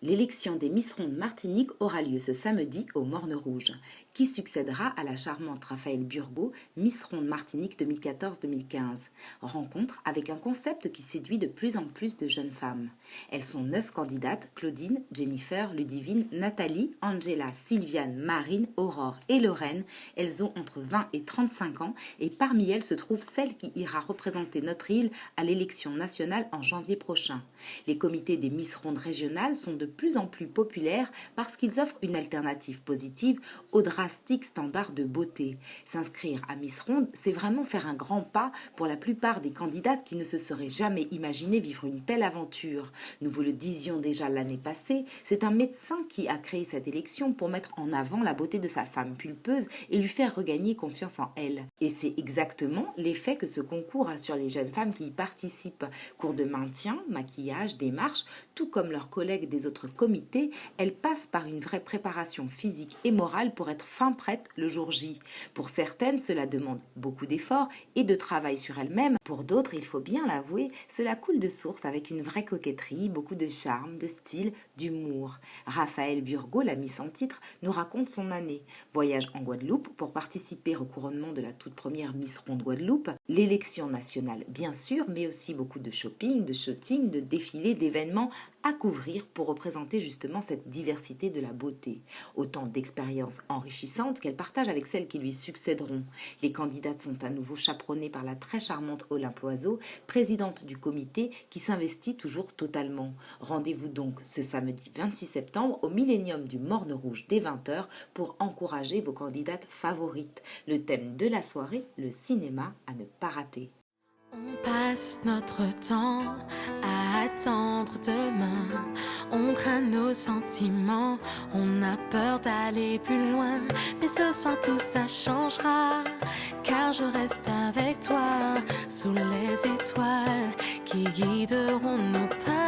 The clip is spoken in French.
L'élection des Miss Ronde Martinique aura lieu ce samedi au Morne Rouge. Qui succédera à la charmante Raphaëlle Burgot, Miss Ronde Martinique 2014-2015? Rencontre avec un concept qui séduit de plus en plus de jeunes femmes. Elles sont 9 candidates: Claudine, Jennifer, Ludivine, Nathalie, Angela, Sylviane, Marine, Aurore et Lorraine. Elles ont entre 20 et 35 ans et parmi elles se trouve celle qui ira représenter notre île à l'élection nationale en janvier prochain. Les comités des Miss Ronde régionales sont de plus en plus populaires parce qu'ils offrent une alternative positive aux drastiques standards de beauté. S'inscrire à Miss Ronde, c'est vraiment faire un grand pas pour la plupart des candidates qui ne se seraient jamais imaginé vivre une telle aventure. Nous vous le disions déjà l'année passée, c'est un médecin qui a créé cette élection pour mettre en avant la beauté de sa femme pulpeuse et lui faire regagner confiance en elle. Et c'est exactement l'effet que ce concours a sur les jeunes femmes qui y participent. Cours de maintien, maquillage, démarche, tout comme leurs collègues des autres comités, elles passent par une vraie préparation physique et morale pour être fin prêtes le jour J. Pour certaines, cela demande beaucoup d'efforts et de travail sur elles-mêmes. Pour d'autres, il faut bien l'avouer, cela coule de source avec une vraie coquetterie, beaucoup de charme, de style, d'humour. Raphaëlle Burgot, la Miss en titre, nous raconte son année. Voyage en Guadeloupe pour participer au couronnement de la toute première Miss Ronde Guadeloupe, l'élection nationale bien sûr, mais aussi beaucoup de shopping, de shooting, de défilés, d'événements à couvrir pour représenter justement cette diversité de la beauté. Autant d'expériences enrichissantes qu'elle partage avec celles qui lui succéderont. Les candidates sont à nouveau chaperonnées par la très charmante Olympe Loiseau, présidente du comité qui s'investit toujours totalement. Rendez-vous donc ce samedi 26 septembre au Millénium du Morne Rouge dès 20 h pour encourager vos candidates favorites. Le thème de la soirée, le cinéma à ne pas rater. On passe notre temps à attendre demain, on craint nos sentiments, on a peur d'aller plus loin. Mais ce soir tout ça changera, car je reste avec toi, sous les étoiles qui guideront nos pas.